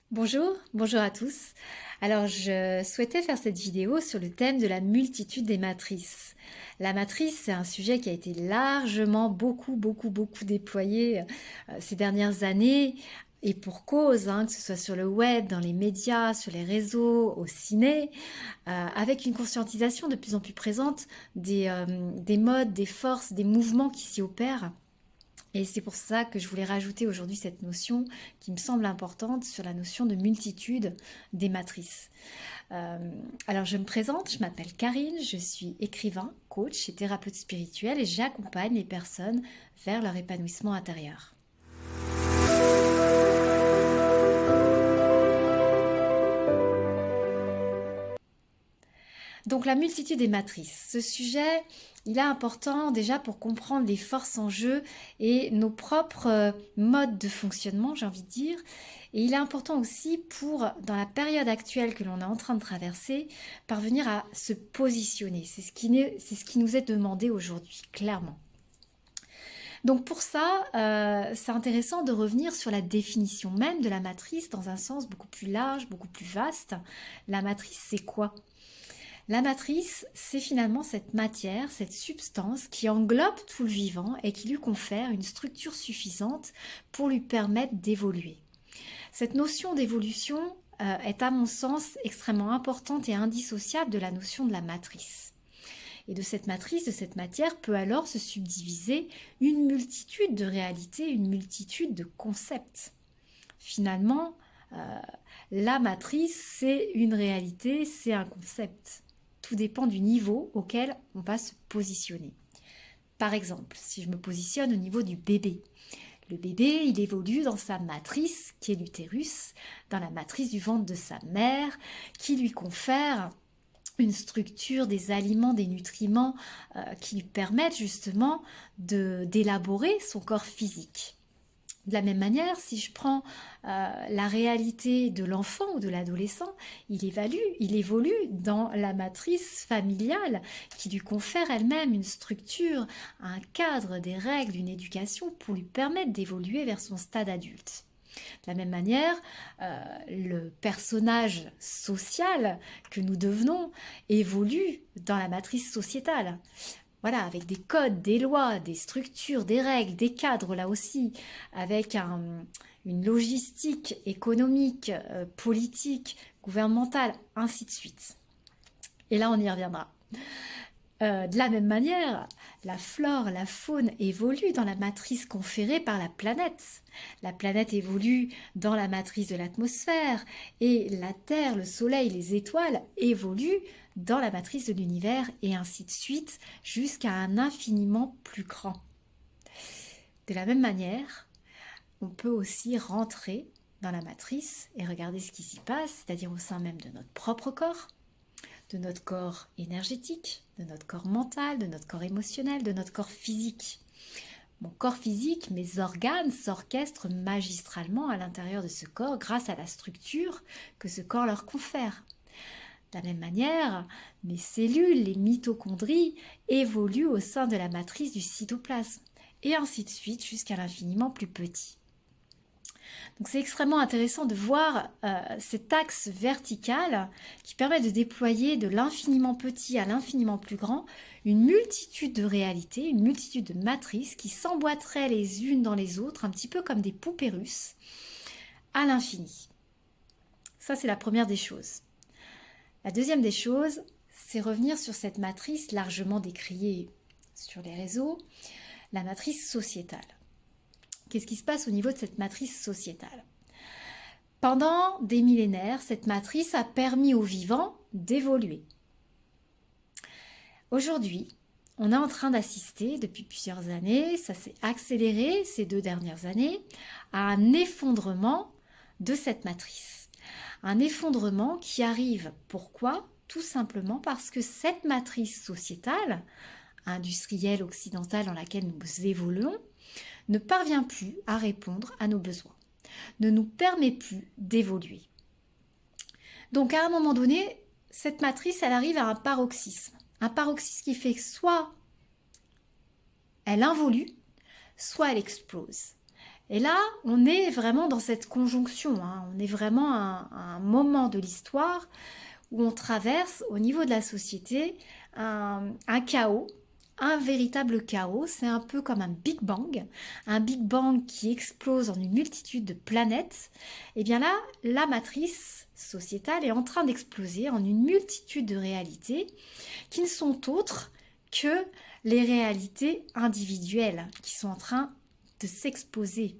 Bonjour à tous. Alors, je souhaitais faire cette vidéo sur le thème de la multitude des matrices. La matrice, c'est un sujet qui a été largement beaucoup déployé ces dernières années et pour cause, que ce soit sur le web, dans les médias, sur les réseaux, au ciné, avec une conscientisation de plus en plus présente des modes, des forces, des mouvements qui s'y opèrent. Et c'est pour ça que je voulais rajouter aujourd'hui cette notion qui me semble importante sur la notion de multitude des matrices. Euh, alors je me présente, je m'appelle Karine, je suis écrivain, coach et thérapeute spirituel et j'accompagne les personnes vers leur épanouissement intérieur. Donc la multitude des matrices, ce sujet, il est important déjà pour comprendre les forces en jeu et nos propres modes de fonctionnement, j'ai envie de dire. Et il est important aussi pour, dans la période actuelle que l'on est en train de traverser, parvenir à se positionner. C'est ce qui nous est demandé aujourd'hui, clairement. Donc pour ça, c'est intéressant de revenir sur la définition même de la matrice dans un sens beaucoup plus large, beaucoup plus vaste. La matrice, c'est quoi? La matrice, c'est finalement cette matière, cette substance qui englobe tout le vivant et qui lui confère une structure suffisante pour lui permettre d'évoluer. Cette notion d'évolution est à mon sens extrêmement importante et indissociable de la notion de la matrice. Et de cette matrice, de cette matière, peut alors se subdiviser une multitude de réalités, une multitude de concepts. Finalement, la matrice, c'est une réalité, c'est un concept. Tout dépend du niveau auquel on va se positionner. Par exemple, si je me positionne au niveau du bébé, le bébé, il évolue dans sa matrice, qui est l'utérus, dans la matrice du ventre de sa mère, qui lui confère une structure, des aliments, des nutriments qui lui permettent justement d'élaborer son corps physique. De la même manière, si je prends la réalité de l'enfant ou de l'adolescent, il évolue dans la matrice familiale qui lui confère elle-même une structure, un cadre, des règles, une éducation pour lui permettre d'évoluer vers son stade adulte. De la même manière, le personnage social que nous devenons évolue dans la matrice sociétale. Voilà, avec des codes, des lois, des structures, des règles, des cadres là aussi, avec une logistique économique, politique, gouvernementale, ainsi de suite. Et là, on y reviendra. De la même manière, la flore, la faune évoluent dans la matrice conférée par la planète. La planète évolue dans la matrice de l'atmosphère et la Terre, le Soleil, les étoiles évoluent dans la matrice de l'univers et ainsi de suite jusqu'à un infiniment plus grand. De la même manière, on peut aussi rentrer dans la matrice et regarder ce qui s'y passe, c'est-à-dire au sein même de notre propre corps, de notre corps énergétique, de notre corps mental, de notre corps émotionnel, de notre corps physique. Mon corps physique, mes organes s'orchestrent magistralement à l'intérieur de ce corps grâce à la structure que ce corps leur confère. De la même manière, mes cellules, les mitochondries, évoluent au sein de la matrice du cytoplasme, et ainsi de suite jusqu'à l'infiniment plus petit. Donc c'est extrêmement intéressant de voir cet axe vertical qui permet de déployer de l'infiniment petit à l'infiniment plus grand une multitude de réalités, une multitude de matrices qui s'emboîteraient les unes dans les autres, un petit peu comme des poupées russes, à l'infini. Ça, c'est la première des choses. La deuxième des choses, c'est revenir sur cette matrice largement décriée sur les réseaux, la matrice sociétale. Qu'est-ce qui se passe au niveau de cette matrice sociétale? Pendant des millénaires, cette matrice a permis aux vivants d'évoluer. Aujourd'hui, on est en train d'assister depuis plusieurs années, ça s'est accéléré ces 2 dernières années, à un effondrement de cette matrice. Un effondrement qui arrive, pourquoi? Tout simplement parce que cette matrice sociétale, industrielle, occidentale dans laquelle nous évoluons, ne parvient plus à répondre à nos besoins, ne nous permet plus d'évoluer. Donc à un moment donné, cette matrice, elle arrive à un paroxysme qui fait que soit elle involue, soit elle explose. Et là, on est vraiment dans cette conjonction, hein. On est vraiment à un moment de l'histoire où on traverse au niveau de la société un chaos, un véritable chaos. C'est un peu comme un Big Bang qui explose en une multitude de planètes. Et bien là, la matrice sociétale est en train d'exploser en une multitude de réalités qui ne sont autres que les réalités individuelles qui sont en train de s'exposer.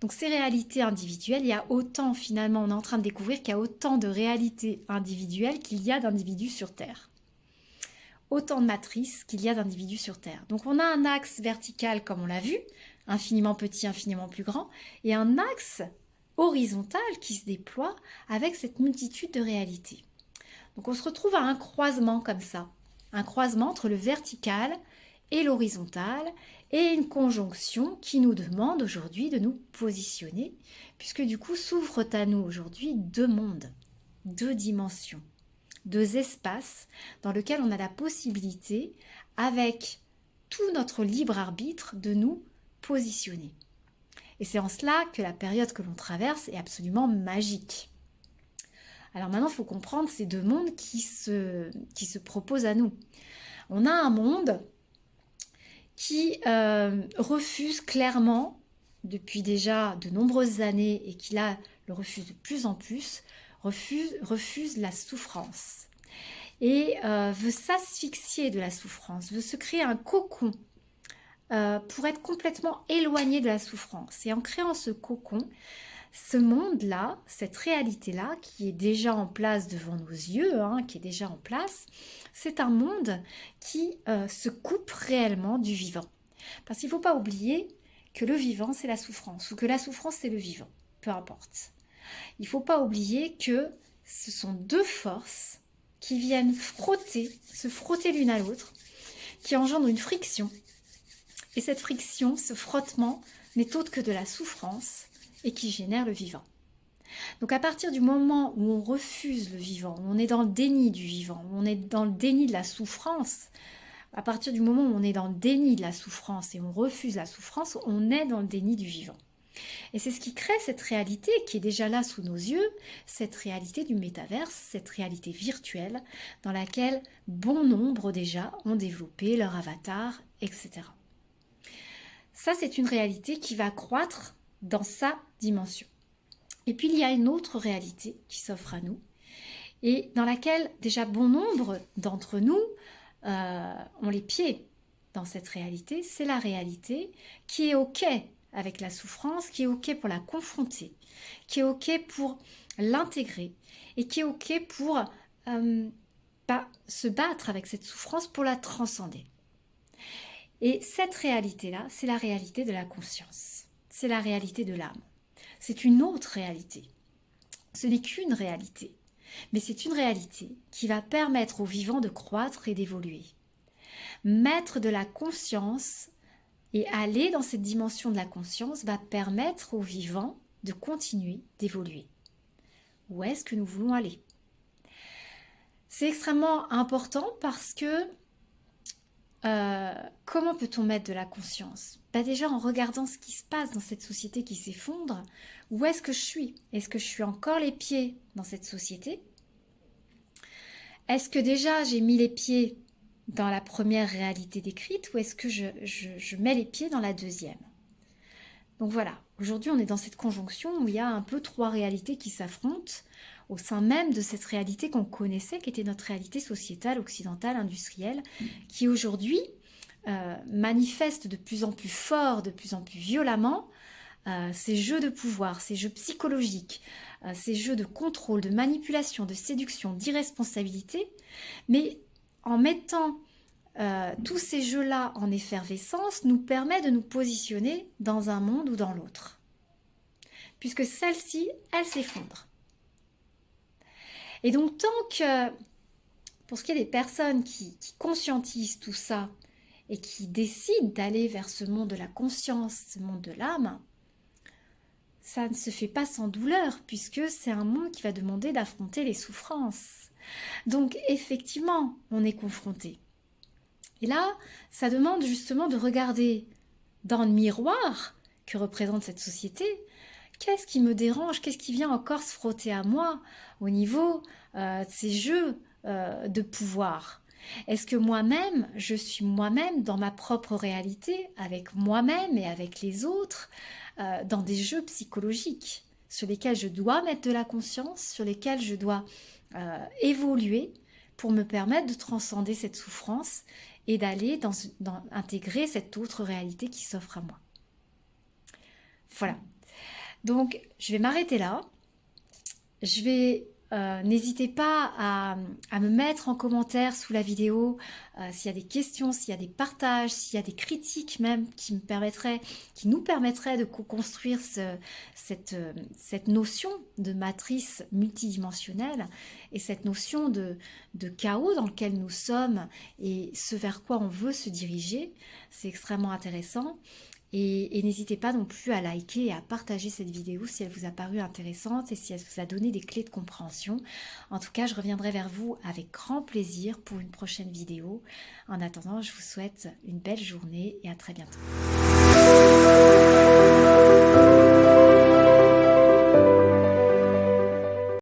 Donc ces réalités individuelles, il y a autant finalement, on est en train de découvrir qu'il y a autant de réalités individuelles qu'il y a d'individus sur Terre. Autant de matrices qu'il y a d'individus sur Terre. Donc on a un axe vertical comme on l'a vu, infiniment petit, infiniment plus grand, et un axe horizontal qui se déploie avec cette multitude de réalités. Donc on se retrouve à un croisement comme ça, un croisement entre le vertical et l'horizontale, et une conjonction qui nous demande aujourd'hui de nous positionner, puisque du coup s'ouvrent à nous aujourd'hui deux mondes, deux dimensions, deux espaces dans lesquels on a la possibilité, avec tout notre libre arbitre, de nous positionner. Et c'est en cela que la période que l'on traverse est absolument magique. Alors maintenant, il faut comprendre ces deux mondes qui se proposent à nous. On a un monde qui refuse clairement, depuis déjà de nombreuses années, et qui là le refuse de plus en plus, refuse la souffrance. Et veut s'asphyxier de la souffrance, veut se créer un cocon pour être complètement éloigné de la souffrance. Et en créant ce cocon, ce monde-là, cette réalité-là, qui est déjà en place devant nos yeux, hein, qui est déjà en place, c'est un monde qui se coupe réellement du vivant. Parce qu'il ne faut pas oublier que le vivant, c'est la souffrance, ou que la souffrance, c'est le vivant, peu importe. Il ne faut pas oublier que ce sont deux forces qui viennent se frotter l'une à l'autre, qui engendrent une friction. Et cette friction, ce frottement, n'est autre que de la souffrance, et qui génère le vivant. Donc à partir du moment où on refuse le vivant, où on est dans le déni du vivant, où on est dans le déni de la souffrance, à partir du moment où on est dans le déni de la souffrance et on refuse la souffrance, on est dans le déni du vivant. Et c'est ce qui crée cette réalité qui est déjà là sous nos yeux, cette réalité du métaverse, cette réalité virtuelle dans laquelle bon nombre déjà ont développé leur avatar, etc. Ça, c'est une réalité qui va croître dans sa dimension. Et puis il y a une autre réalité qui s'offre à nous et dans laquelle déjà bon nombre d'entre nous ont les pieds dans cette réalité. C'est la réalité qui est OK avec la souffrance, qui est OK pour la confronter, qui est OK pour l'intégrer et qui est OK pour se battre avec cette souffrance pour la transcender. Et cette réalité-là, c'est la réalité de la conscience. C'est la réalité de l'âme. C'est une autre réalité. Ce n'est qu'une réalité, mais c'est une réalité qui va permettre aux vivants de croître et d'évoluer. Mettre de la conscience et aller dans cette dimension de la conscience va permettre aux vivants de continuer d'évoluer. Où est-ce que nous voulons aller? C'est extrêmement important parce que comment peut-on mettre de la conscience? Déjà en regardant ce qui se passe dans cette société qui s'effondre, où est-ce que je suis? Est-ce que je suis encore les pieds dans cette société? Est-ce que déjà j'ai mis les pieds dans la première réalité décrite ou est-ce que je mets les pieds dans la deuxième? Donc voilà, aujourd'hui on est dans cette conjonction où il y a un peu trois réalités qui s'affrontent au sein même de cette réalité qu'on connaissait, qui était notre réalité sociétale, occidentale, industrielle, qui aujourd'hui manifeste de plus en plus fort, de plus en plus violemment ces jeux de pouvoir, ces jeux psychologiques, ces jeux de contrôle, de manipulation, de séduction, d'irresponsabilité, mais en mettant tous ces jeux-là en effervescence nous permet de nous positionner dans un monde ou dans l'autre. Puisque celle-ci, elle s'effondre. Et donc tant que, pour ce qui est des personnes qui conscientisent tout ça et qui décident d'aller vers ce monde de la conscience, ce monde de l'âme, ça ne se fait pas sans douleur puisque c'est un monde qui va demander d'affronter les souffrances. Donc effectivement, on est confronté. Et là, ça demande justement de regarder dans le miroir que représente cette société? Qu'est-ce qui me dérange? Qu'est-ce qui vient encore se frotter à moi au niveau de ces jeux de pouvoir? Est-ce que moi-même, je suis moi-même dans ma propre réalité, avec moi-même et avec les autres, dans des jeux psychologiques sur lesquels je dois mettre de la conscience, sur lesquels je dois évoluer pour me permettre de transcender cette souffrance et d'aller intégrer cette autre réalité qui s'offre à moi. Voilà. Donc, je vais m'arrêter là. Je vais n'hésitez pas à me mettre en commentaire sous la vidéo s'il y a des questions, s'il y a des partages, s'il y a des critiques même qui nous permettraient de co-construire cette notion de matrice multidimensionnelle et cette notion de chaos dans lequel nous sommes et ce vers quoi on veut se diriger. C'est extrêmement intéressant. Et n'hésitez pas non plus à liker et à partager cette vidéo si elle vous a paru intéressante et si elle vous a donné des clés de compréhension. En tout cas, je reviendrai vers vous avec grand plaisir pour une prochaine vidéo. En attendant, je vous souhaite une belle journée et à très bientôt.